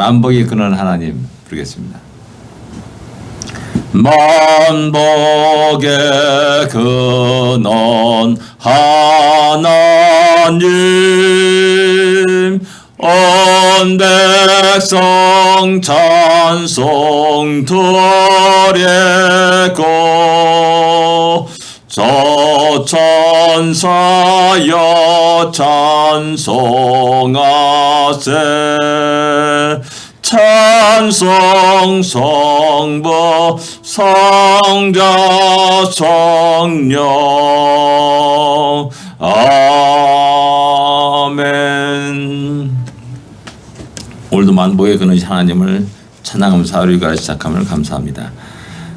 만복의 근원 하나님 부르겠습니다. 만복의 근원 하나님 온 백성 찬송 드리고 저 천사여 찬송하세 찬송 성부 성자 성령 아멘. 오늘도 만복의 근원 하나님을 찬양하면서 하루가 시작함을 감사합니다.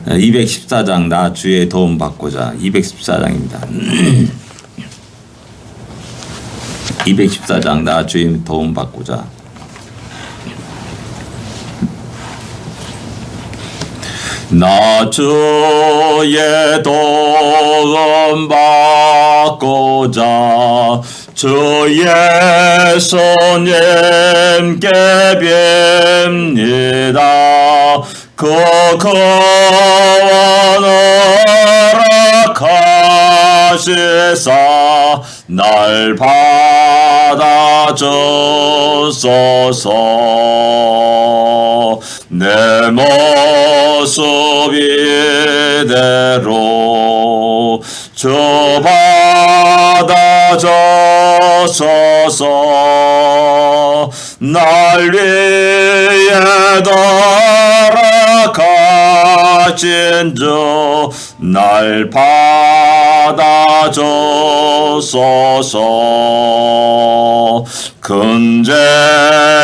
214장 나 주의 도움 받고자 214장입니다. 214장 나 주의 도움 받고자 나 주의 도움 받고자 주 예수님께 빕니다. 그 구원 허락하시사 날 받아주소서. 내 모습 이대로 주 받아주소서. 날 위해 돌아가신 주 날 받아주소서. 근죄에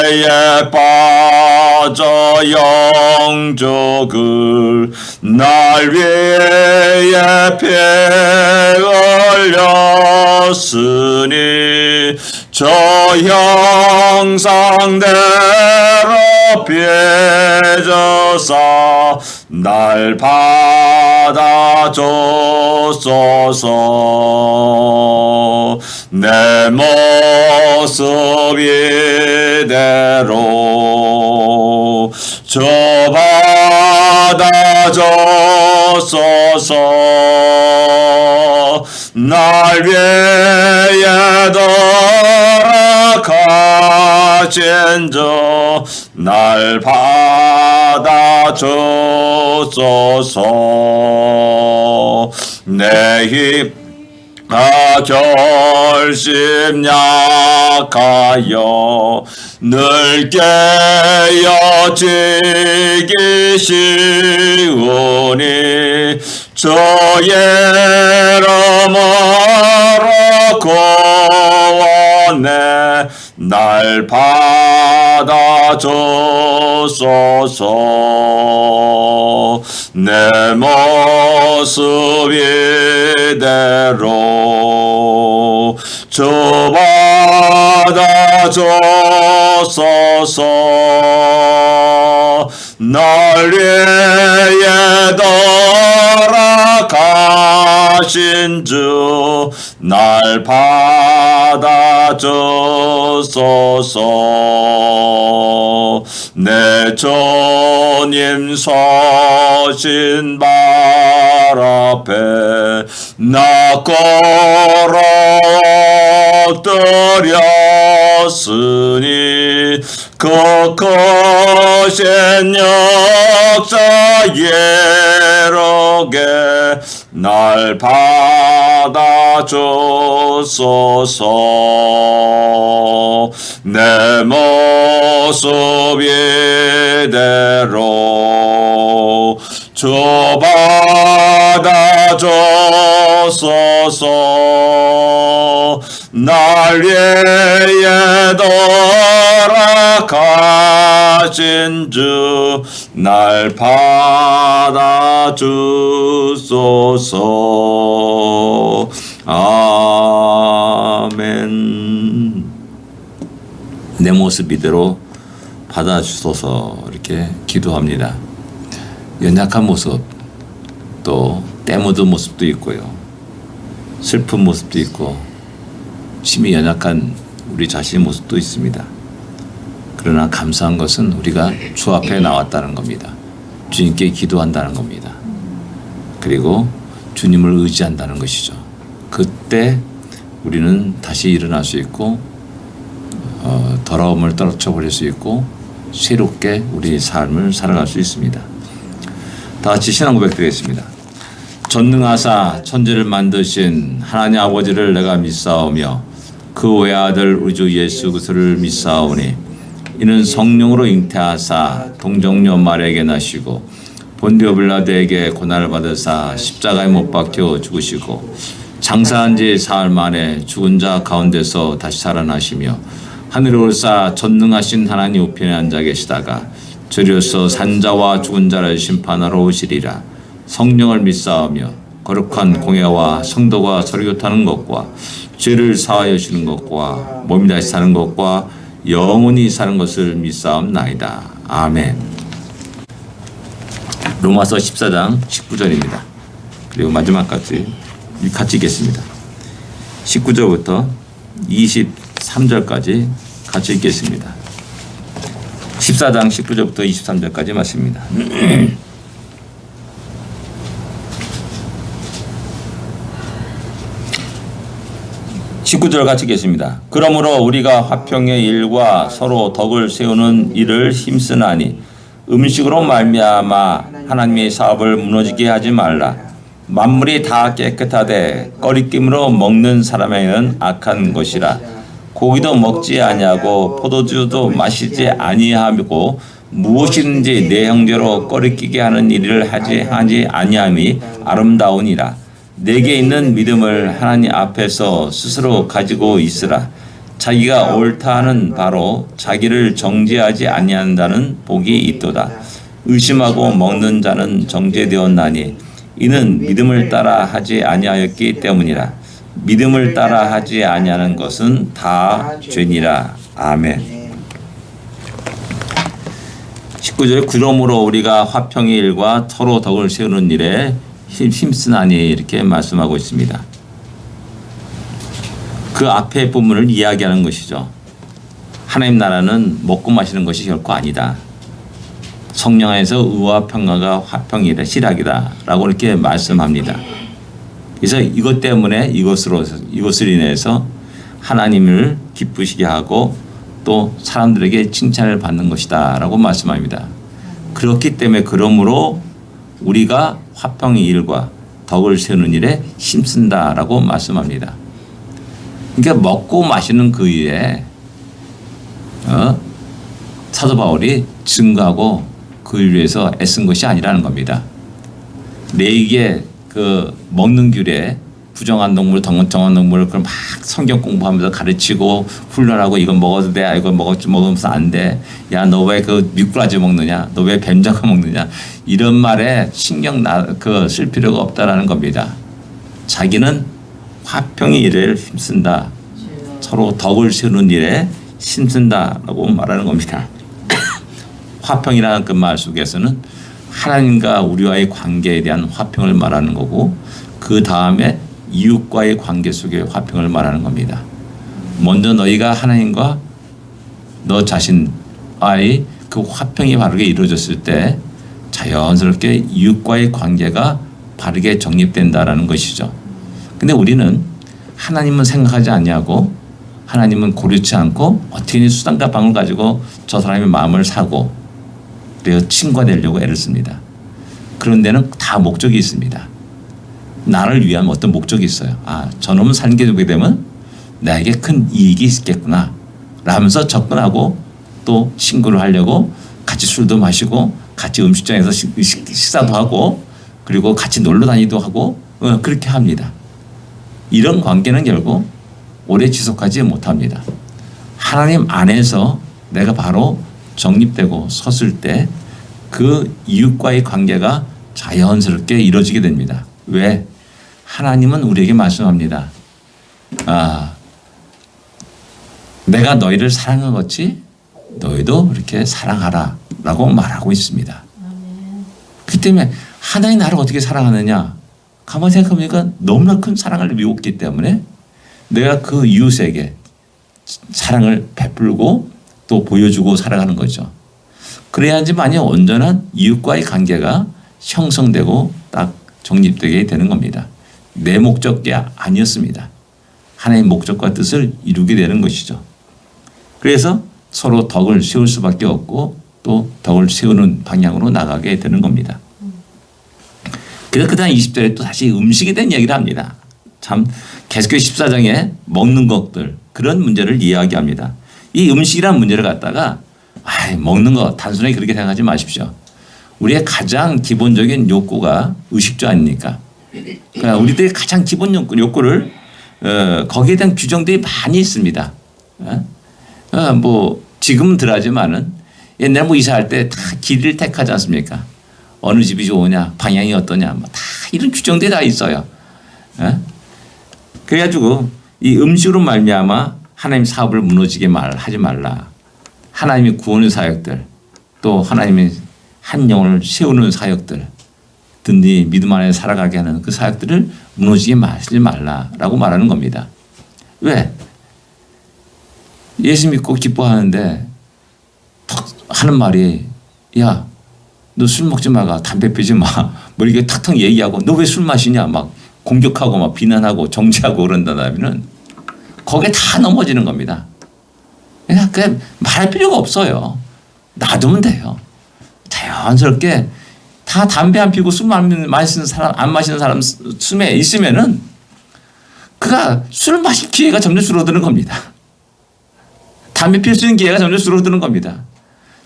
빠져 영적을 날 위해 피 흘렸으니 저 형상대로 빚어사 날 받아주소서. 내 모습 이대로 주 받아주소서. 날 위해 돌아가신 주 날 받아주소서. 내 힘 결심 약하여 늘 깨어지기 쉬우니 주의 이름으로 구원해 날 받아주소서. 내 모습 이대로 주 받아주소서. 날 위해 돌아가신 주 날 받아주소서. 내 주님 서신 발 앞에 나 꿇어 엎드렸으니 그 크신 역사 예로게 날 받아주소서. 내 모습 이대로 주 받아주소서. 날 위해 돌아가신 주 날 받아주소서. 아멘. 내 모습 이대로 받아주소서 이렇게 기도합니다. 연약한 모습, 또 때 묻은 모습도 있고요. 슬픈 모습도 있고 심히 연약한 우리 자신의 모습도 있습니다. 그러나 감사한 것은 우리가 주 앞에 나왔다는 겁니다. 주님께 기도한다는 겁니다. 그리고 주님을 의지한다는 것이죠. 그때 우리는 다시 일어날 수 있고 더러움을 떨쳐버릴 수 있고 새롭게 우리의 삶을 살아갈 수 있습니다. 다 같이 신앙 고백드리겠습니다. 전능하사 천지를 만드신 하나님 아버지를 내가 믿사오며 그 외아들 우리 주 예수 그리스도를 믿사오니 이는 성령으로 잉태하사 동정녀 마리아에게 나시고 본디오 빌라도에게 고난을 받으사 십자가에 못 박혀 죽으시고 장사한 지 사흘 만에 죽은 자 가운데서 다시 살아나시며 하늘에 올사 전능하신 하나님 우편에 앉아 계시다가 저리로서 산자와 죽은 자를 심판하러 오시리라. 성령을 믿사오며 거룩한 공예와 성도가 서로 교통하는 것과 죄를 사하여 주는 것과 몸이 다시 사는 것과 영원히 사는 것을 믿사옵나이다. 아멘. 로마서 14장 19절입니다. 그리고 마지막까지 같이 읽겠습니다. 19절부터 23절까지 같이 읽겠습니다. 14장 19절부터 23절까지 말씀입니다. 19절 같이 읽겠습니다. 그러므로 우리가 화평의 일과 서로 덕을 세우는 일을 힘쓰나니 음식으로 말미암아 하나님의 사업을 무너지게 하지 말라. 만물이 다 깨끗하되 꺼리낌으로 먹는 사람에게는 악한 것이라. 고기도 먹지 아니하고 포도주도 마시지 아니하고 무엇이든지 내 형제로 꺼리끼게 하는 일을 하지 아니함이 아름다우니라. 내게 있는 믿음을 하나님 앞에서 스스로 가지고 있으라. 자기가 옳다 하는 바로 자기를 정죄하지 아니한다는 복이 있도다. 의심하고 먹는 자는 정죄되었나니 이는 믿음을 따라 하지 아니하였기 때문이라. 믿음을 따라 하지 아니하는 것은 다 죄니라. 아멘. 19절 그러므로 우리가 화평의 일과 서로 덕을 세우는 일에 힘쓰나니 이렇게 말씀하고 있습니다. 그 앞에 부분을 이야기하는 것이죠. 하나님 나라는 먹고 마시는 것이 결코 아니다. 성령 안에서 의와 평화가 화평이다, 실학이다 라고 이렇게 말씀합니다. 그래서 이것 때문에 이것을 인해서 하나님을 기쁘시게 하고 또 사람들에게 칭찬을 받는 것이다 라고 말씀합니다. 그렇기 때문에 그러므로 우리가 화평의 일과 덕을 세우는 일에 힘쓴다 라고 말씀합니다. 그러니까 먹고 마시는 그 일에 사도 바울이 증거하고 그 일을 위해서 애쓴 것이 아니라는 겁니다. 내게 그 먹는 귤에 부정한 동물, 정한 동물을 그럼 막 성경 공부하면서 가르치고 훈련하고 이건 먹어도 돼, 이건 먹으면서 안 돼. 야, 너 왜 그 미꾸라지 먹느냐? 너 왜 뱀장어 먹느냐? 이런 말에 신경 쓸 필요가 없다라는 겁니다. 자기는 화평의 일에 힘쓴다. 서로 덕을 세우는 일에 힘쓴다라고 말하는 겁니다. 화평이라는 그 말 속에서는 하나님과 우리와의 관계에 대한 화평을 말하는 거고 그 다음에 이웃과의 관계 속의 화평을 말하는 겁니다. 먼저 너희가 하나님과 너 자신의 그 화평이 바르게 이루어졌을 때 자연스럽게 이웃과의 관계가 바르게 정립된다라는 것이죠. 근데 우리는 하나님은 생각하지 아니하고 하나님은 고려치 않고 어떻게든 수단과 방을 가지고 저 사람의 마음을 사고 그래서 친구가 되려고 애를 씁니다. 그런 데는 다 목적이 있습니다. 나를 위한 어떤 목적이 있어요. 아, 저놈은 살게 되면 나에게 큰 이익이 있겠구나 라면서 접근하고 또 친구를 하려고 같이 술도 마시고 같이 음식장에서 식사도 하고 그리고 같이 놀러 다니기도 하고 그렇게 합니다. 이런 관계는 결국 오래 지속하지 못합니다. 하나님 안에서 내가 바로 정립되고 섰을 때 그 이웃과의 관계가 자연스럽게 이루어지게 됩니다. 왜? 하나님은 우리에게 말씀합니다. 아, 내가 너희를 사랑한 것이 너희도 이렇게 사랑하라 라고 말하고 있습니다. 그렇기 때문에 하나님 나를 어떻게 사랑하느냐? 가만히 생각해보니까 너무나 큰 사랑을 미웠기 때문에 내가 그 이웃에게 사랑을 베풀고 또 보여주고 살아가는 거죠. 그래야지만이 온전한 이웃과의 관계가 형성되고 딱 정립되게 되는 겁니다. 내 목적이 아니었습니다. 하나님의 목적과 뜻을 이루게 되는 것이죠. 그래서 서로 덕을 세울 수밖에 없고 또 덕을 세우는 방향으로 나가게 되는 겁니다. 그래서 그 다음 20절에 또 다시 음식에 대한 얘기를 합니다. 참 계속해서 14장에 먹는 것들 그런 문제를 이야기합니다. 이 음식이라는 문제를 갖다가 먹는 거 단순하게 그렇게 생각하지 마십시오. 우리의 가장 기본적인 욕구가 의식주 아닙니까? 그러니까 우리들의 가장 기본 욕구를 거기에 대한 규정들이 많이 있습니다. 뭐 지금은 덜하지만은 옛날 뭐 이사할 때 다 길을 택하지 않습니까? 어느 집이 좋으냐, 방향이 어떠냐, 뭐 다 이런 규정들이 다 있어요. 그래가지고 이 음식으로 말미암아 하나님 사업을 무너지게 하지 말라. 하나님이 구원의 사역들, 또 하나님이 한 영혼을 세우는 사역들, 든든히 믿음 안에 살아가게 하는 그 사역들을 무너지게 하지 말라라고 말하는 겁니다. 왜? 예수 믿고 기뻐하는데 턱 하는 말이 야, 너 술 먹지 마가 담배 피지 마. 뭐 이렇게 탁탁 얘기하고 너 왜 술 마시냐 막 공격하고 막 비난하고 정죄하고 그런다면 거기에 다 넘어지는 겁니다. 그냥 말할 필요가 없어요. 놔두면 돼요. 자연스럽게 다 담배 안 피고 술 안 마시는 사람 숨에 있으면은 그가 술 마실 기회가 점점 줄어드는 겁니다. 담배 필 수 있는 기회가 점점 줄어드는 겁니다.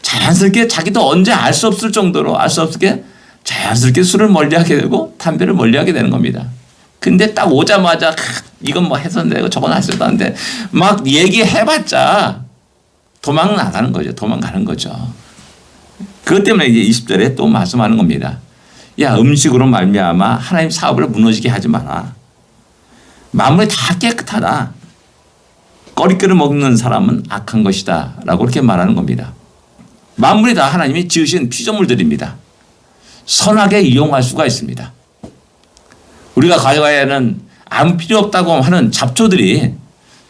자연스럽게 자기도 언제 알 수 없을 정도로 알 수 없게 자연스럽게 술을 멀리하게 되고 담배를 멀리하게 되는 겁니다. 근데 딱 오자마자 이건 뭐 해서 내고 저건 하셔도 안 돼. 막 얘기해봤자 도망 나가는 거죠. 도망가는 거죠. 그것 때문에 이제 20절에 또 말씀하는 겁니다. 야, 음식으로 말미암아 하나님 사업을 무너지게 하지 마라. 마음이 다 깨끗하다. 꺼리끼를 먹는 사람은 악한 것이다. 라고 이렇게 말하는 겁니다. 만물이 다 하나님이 지으신 피조물들입니다. 선하게 이용할 수가 있습니다. 우리가 가져가야 하는 아무 필요 없다고 하는 잡초들이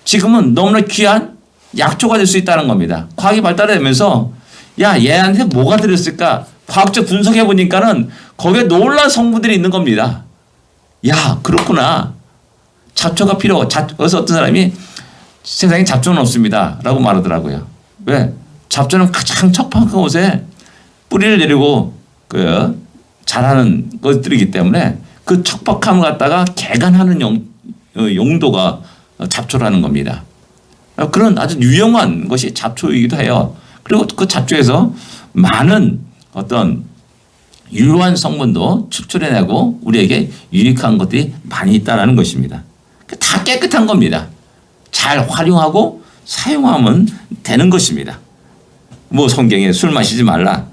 지금은 너무나 귀한 약초가 될 수 있다는 겁니다. 과학이 발달하면서 야, 얘한테 뭐가 들었을까? 과학적 분석해 보니까는 거기에 놀라운 성분들이 있는 겁니다. 야, 그렇구나. 잡초가 그래서 어떤 사람이 세상에 잡초는 없습니다. 라고 말하더라고요. 왜? 잡초는 가장 척박한 곳에 뿌리를 내리고 자라는 것들이기 때문에 그 척박함을 갖다가 개간하는 용도가 잡초라는 겁니다. 그런 아주 유용한 것이 잡초이기도 해요. 그리고 그 잡초에서 많은 어떤 유효한 성분도 추출해내고 우리에게 유익한 것들이 많이 있다는 것입니다. 다 깨끗한 겁니다. 잘 활용하고 사용하면 되는 것입니다. 뭐 성경에 술 마시지 말라.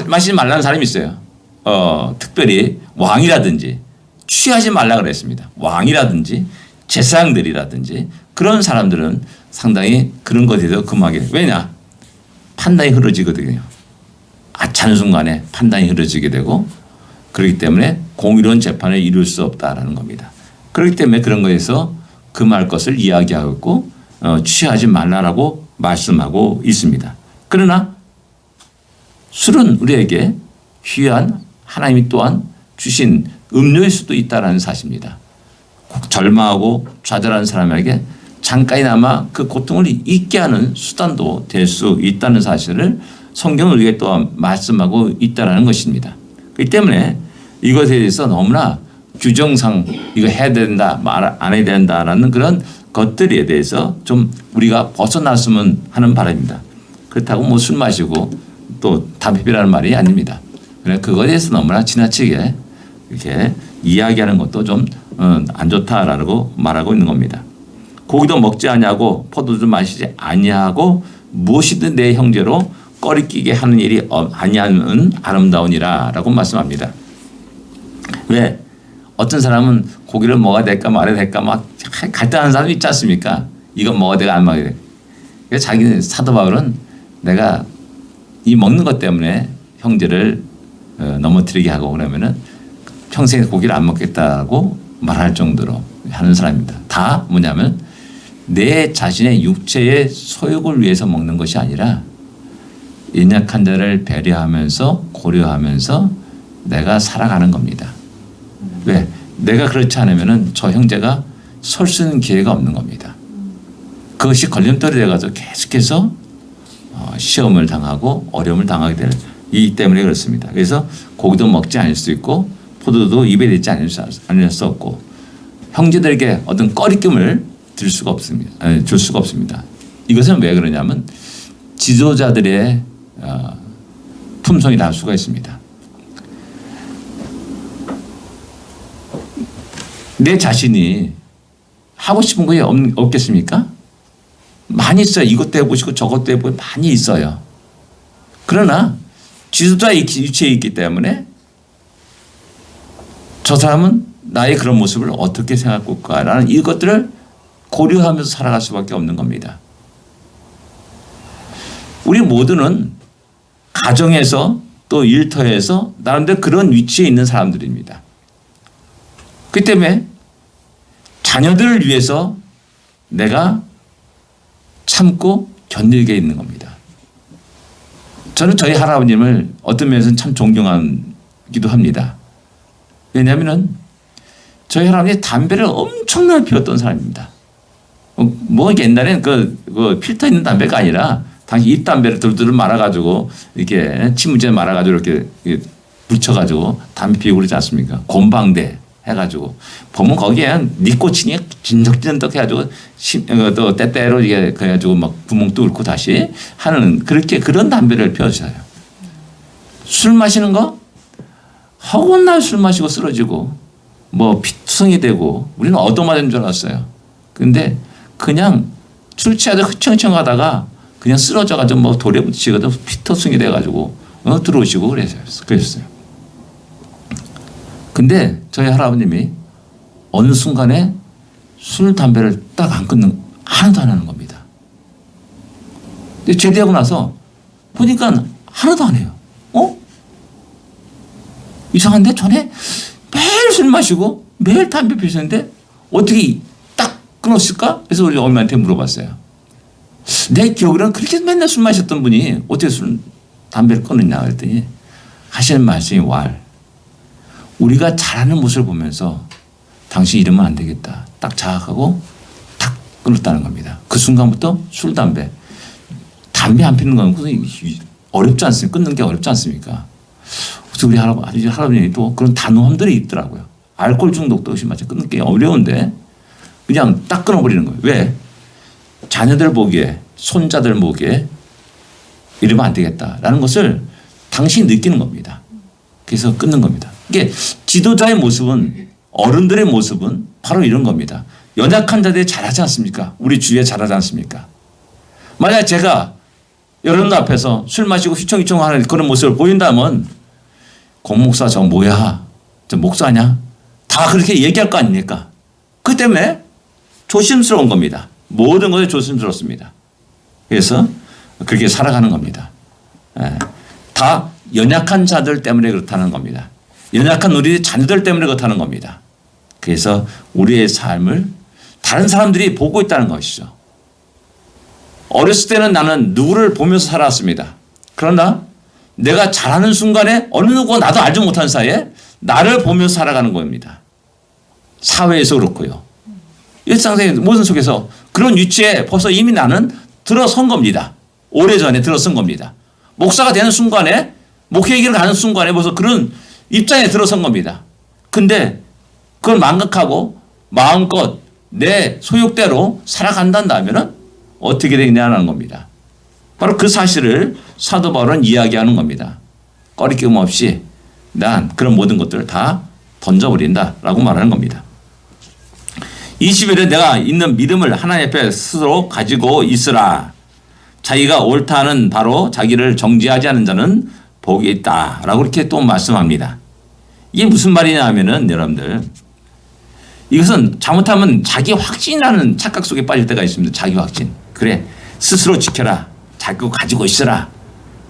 마시지 말라는 사람이 있어요. 특별히 왕이라든지 취하지 말라 그랬습니다. 왕이라든지 제사장들이라든지 그런 사람들은 상당히 그런 것에 대해서 금하게. 왜냐? 판단이 흐려지거든요. 아차는 순간에 판단이 흐려지게 되고 그렇기 때문에 공의로운 재판을 이룰 수 없다라는 겁니다. 그렇기 때문에 그런 것에서 금할 것을 이야기하고 있고 취하지 말라라고 말씀하고 있습니다. 그러나 술은 우리에게 귀한 하나님이 또한 주신 음료일 수도 있다는 사실입니다. 절망하고 좌절하는 사람에게 잠깐이나마 그 고통을 잊게 하는 수단도 될 수 있다는 사실을 성경은 우리에게 또한 말씀하고 있다는 것입니다. 그렇기 때문에 이것에 대해서 너무나 규정상 이거 해야 된다, 말 안 해야 된다라는 그런 것들에 대해서 좀 우리가 벗어났으면 하는 바람입니다. 그렇다고 뭐 술 마시고 또 담배 피라는 말이 아닙니다. 그래 그거에 대해서 너무나 지나치게 이렇게 이야기하는 것도 좀 안 좋다라고 말하고 있는 겁니다. 고기도 먹지 아니하고 포도주 마시지 아니하고 무엇이든 내 형제로 꺼리끼게 하는 일이 아니하면 아름다우니라라고 말씀합니다. 왜? 어떤 사람은 고기를 먹어야 될까 말아야 될까 막 갈등하는 사람이 있지 않습니까? 이건 먹어야 될까 안 먹어야 될까. 그래서 자기 사도 바울은 내가 이 먹는 것 때문에 형제를 넘어뜨리게 하고 그러면은 평생 고기를 안 먹겠다고 말할 정도로 하는 사람입니다. 다 뭐냐면 내 자신의 육체의 소욕을 위해서 먹는 것이 아니라 연약한 자를 배려하면서 고려하면서 내가 살아가는 겁니다. 왜? 내가 그렇지 않으면 저 형제가 설 수 있는 기회가 없는 겁니다. 그것이 걸림돌이 돼가지고 계속해서 시험을 당하고 어려움을 당하게 되기 때문에 그렇습니다. 그래서 고기도 먹지 않을 수 있고 포도도 입에 넣지 않을 수 없고 형제들에게 어떤 꺼리낌을 줄 수가 없습니다. 이것은 왜 그러냐면 지도자들의 품성이 나올 수가 있습니다. 내 자신이 하고 싶은 게 없겠습니까? 많이 있어요. 이것도 해보시고 저것도 해보고 많이 있어요. 그러나 지도자의 위치에 있기 때문에 저 사람은 나의 그런 모습을 어떻게 생각할까라는 이것들을 고려하면서 살아갈 수밖에 없는 겁니다. 우리 모두는 가정에서 또 일터에서 나름대로 그런 위치에 있는 사람들입니다. 그렇기 때문에 자녀들을 위해서 내가 참고 견디게 있는 겁니다. 저는 저희 할아버님을 어떤 면에서는 참 존경하기도 합니다. 왜냐하면 저희 할아버지 담배를 엄청나게 피웠던 사람입니다. 뭐 옛날엔 그 필터 있는 담배가 아니라 당시 잎담배를 둘둘 말아가지고 이렇게 치무제 말아가지고 이렇게 붙여가지고 담배 피우고 그러지 않습니까? 곰방대 해가지고 보면 거기에 니코틴이 진덕진덕 해가지고 또 때때로 이게 그래가지고 막 구멍 뚫고 다시 하는 그런 담배를 피우셔요. 술 마시는 거 허구날 술 마시고 쓰러지고 뭐 피투성이 되고 우리는 얻어맞은 줄 알았어요. 근데 그냥 술 취하다 흐청흐청 하다가 그냥 쓰러져가지고 뭐 돌에 붙이거든 피투성이 돼가지고 들어오시고 그랬어요. 근데 저희 할아버님이 어느 순간에 술, 담배를 딱 안 끊는, 하나도 안 하는 겁니다. 근데 제대하고 나서 보니까 하나도 안 해요. 이상한데 전에 매일 술 마시고 매일 담배 피우셨는데 어떻게 딱 끊었을까? 그래서 우리 어머니한테 물어봤어요. 내 기억으로는 그렇게 맨날 술 마셨던 분이 어떻게 담배를 끊었냐 그랬더니 하시는 말씀이 우리가 잘하는 모습을 보면서 당신 이러면 안 되겠다. 딱 자각하고 탁 끊었다는 겁니다. 그 순간부터 술, 담배 안 피는 건 어렵지 않습니까? 끊는 게 어렵지 않습니까? 그래서 우리 할아버님이 또 그런 단호함들이 있더라고요. 알코올 중독도 심하지 끊는 게 어려운데 그냥 딱 끊어버리는 거예요. 왜? 자녀들 보기에 손자들 보기에 이러면 안 되겠다라는 것을 당신이 느끼는 겁니다. 그래서 끊는 겁니다. 이게 지도자의 모습은 어른들의 모습은 바로 이런 겁니다. 연약한 자들이 잘하지 않습니까? 우리 주위에 잘하지 않습니까? 만약 제가 여러분들 앞에서 술 마시고 휘청휘청 하는 그런 모습을 보인다면 공목사 저 뭐야? 저 목사냐? 다 그렇게 얘기할 거 아닙니까? 그 때문에 조심스러운 겁니다. 모든 것에 조심스럽습니다. 그래서 그렇게 살아가는 겁니다. 다 연약한 자들 때문에 그렇다는 겁니다. 연약한 우리 자녀들 때문에 그렇다는 겁니다. 그래서 우리의 삶을 다른 사람들이 보고 있다는 것이죠. 어렸을 때는 나는 누구를 보면서 살았습니다. 그러나 내가 잘하는 순간에 어느 누구가 나도 알지 못하는 사이에 나를 보면서 살아가는 겁니다. 사회에서 그렇고요. 일상생활 모든 속에서 그런 위치에 벌써 이미 나는 들어선 겁니다. 오래전에 들어선 겁니다. 목사가 되는 순간에 목회의를 가는 순간에 벌써 그런 입장에 들어선 겁니다. 근데 그걸 망각하고 마음껏 내 소욕대로 살아간다면 어떻게 되냐는 겁니다. 바로 그 사실을 사도 바울은 이야기하는 겁니다. 꺼리낌 없이 난 그런 모든 것들을 다 던져버린다라고 말하는 겁니다. 20일에 내가 있는 믿음을 하나님 앞에 스스로 가지고 있으라. 자기가 옳다는 바로 자기를 정죄하지 않은 자는 복이 있다라고 이렇게 또 말씀합니다. 이게 무슨 말이냐 하면은 여러분들 이것은 잘못하면 자기 확신이라는 착각 속에 빠질 때가 있습니다. 자기 확신. 그래 스스로 지켜라. 자기 거 가지고 있어라.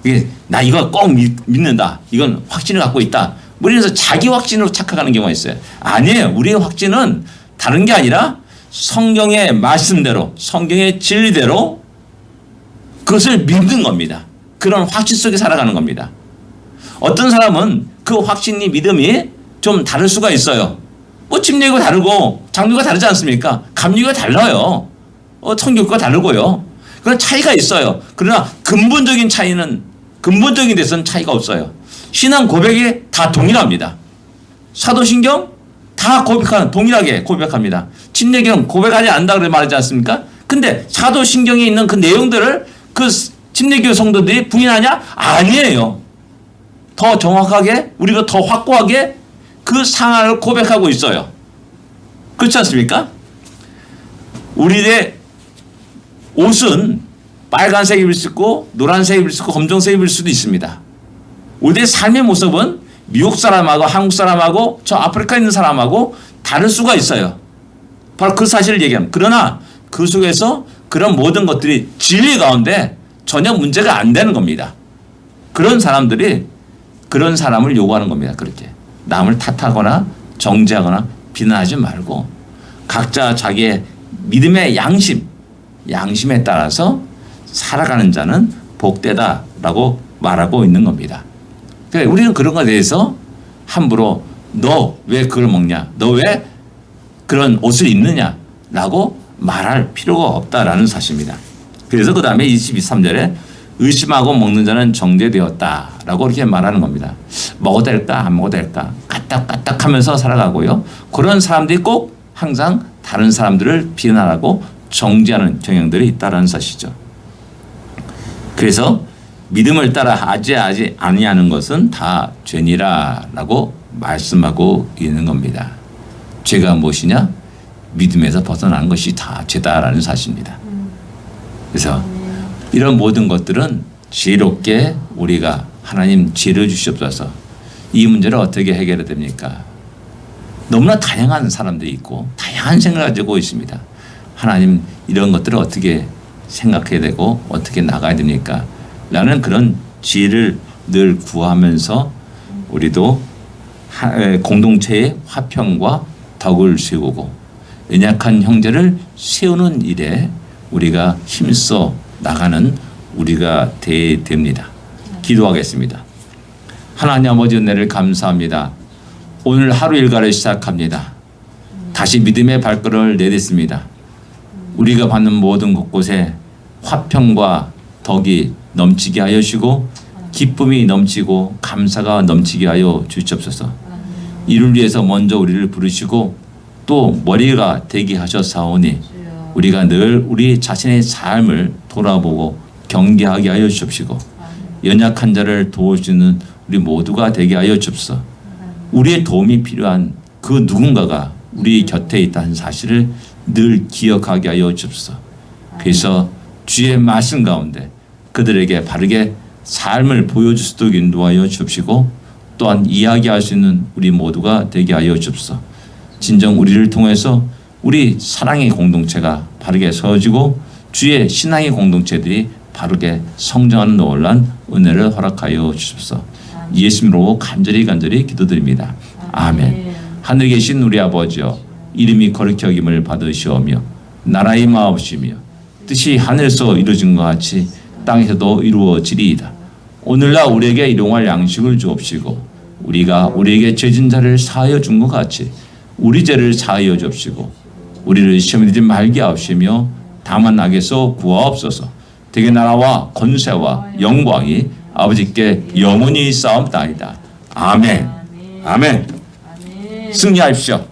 이게 나 이거 꼭 믿는다. 이건 확신을 갖고 있다. 뭐 이래서 자기 확신으로 착각하는 경우가 있어요. 아니에요. 우리의 확신은 다른 게 아니라 성경의 말씀대로, 성경의 진리대로 그것을 믿는 겁니다. 그런 확신 속에 살아가는 겁니다. 어떤 사람은 그 확신이, 믿음이 좀 다를 수가 있어요. 뭐 집례가 다르고 장류가 다르지 않습니까? 감리가 달라요. 성교가 다르고요. 그런 차이가 있어요. 그러나 근본적인 차이는, 근본적인 데서는 차이가 없어요. 신앙 고백이 다 동일합니다. 사도신경 다 동일하게 고백합니다. 침례경 고백하지 않는다 그래 말하지 않습니까? 근데 사도신경에 있는 그 내용들을 그 침례교 성도들이 부인하냐? 아니에요. 더 정확하게, 우리가 더 확고하게 그 상황을 고백하고 있어요. 그렇지 않습니까? 우리의 옷은 빨간색 입을 수 있고 노란색 입을 수 있고 검정색 입을 수도 있습니다. 우리의 삶의 모습은 미국 사람하고 한국 사람하고 저 아프리카에 있는 사람하고 다를 수가 있어요. 바로 그 사실을 얘기합니다. 그러나 그 속에서 그런 모든 것들이 진리 가운데 전혀 문제가 안 되는 겁니다. 그런 사람들이 그런 사람을 요구하는 겁니다. 그렇게 남을 탓하거나 정죄하거나 비난하지 말고 각자 자기의 믿음의 양심에 따라서 살아가는 자는 복되다라고 말하고 있는 겁니다. 그러니까 우리는 그런 것에 대해서 함부로 너 왜 그걸 먹냐, 너 왜 그런 옷을 입느냐라고 말할 필요가 없다라는 사실입니다. 그래서 그 다음에 23절에 의심하고 먹는 자는 정죄되었다라고 이렇게 말하는 겁니다. 먹어도 될까 안 먹어도 될까 까딱까딱 하면서 살아가고요. 그런 사람들이 꼭 항상 다른 사람들을 비난하고 정죄하는 경향들이 있다는 사실이죠. 그래서 믿음을 따라 하지 아니하는 것은 다 죄니라라고 말씀하고 있는 겁니다. 죄가 무엇이냐? 믿음에서 벗어나는 것이 다 죄다라는 사실입니다. 그래서 이런 모든 것들은 지혜롭게 우리가 하나님 지혜를 주시옵소서. 이 문제를 어떻게 해결해야 됩니까? 너무나 다양한 사람들이 있고 다양한 생각을 가지고 있습니다. 하나님 이런 것들을 어떻게 생각해야 되고 어떻게 나가야 됩니까? 라는 그런 지혜를 늘 구하면서 우리도 공동체의 화평과 덕을 세우고 연약한 형제를 세우는 일에 우리가 힘써 나가는 우리가 되어야 됩니다. 기도하겠습니다. 하나님 아버지 은혜를 감사합니다. 오늘 하루 일과를 시작합니다. 다시 믿음의 발걸음을 내딛습니다. 우리가 받는 모든 곳곳에 화평과 덕이 넘치게 하여 주시고 기쁨이 넘치고 감사가 넘치게 하여 주시옵소서. 이를 위해서 먼저 우리를 부르시고 또 머리가 되게 하셨사오니 우리가 늘 우리 자신의 삶을 돌아보고 경계하게 하여 주옵시고 연약한 자를 도우시는 우리 모두가 되게 하여 주옵소서. 우리의 도움이 필요한 그 누군가가 우리 곁에 있다는 사실을 늘 기억하게 하여 주옵소서. 그래서 주의 말씀 가운데 그들에게 바르게 삶을 보여줄 수 있도록 인도하여 주옵시고 또한 이야기할 수 있는 우리 모두가 되게 하여 주옵소서. 진정 우리를 통해서 우리 사랑의 공동체가 바르게 서어지고 주의 신앙의 공동체들이 바르게 성장하는 놀라운 은혜를 허락하여 주옵소서. 예수님으로 간절히 기도드립니다. 아멘. 하늘에 계신 우리 아버지여 이름이 거룩히 여김을 받으시오며 나라의 마옵시며 뜻이 하늘에서 이루어진 것 같이 땅에서도 이루어지리이다. 오늘날 우리에게 일용할 양식을 주옵시고 우리가 우리에게 죄진 자를 사하여 준 것 같이 우리 죄를 사하여 주옵시고 우리를 시험에 들지 말게 하옵시며 다만 악에서 구하옵소서. 대개 나라와 권세와 영광이 아버지께 영원히 싸움나이다. 아멘. 아멘. 승리하십시오.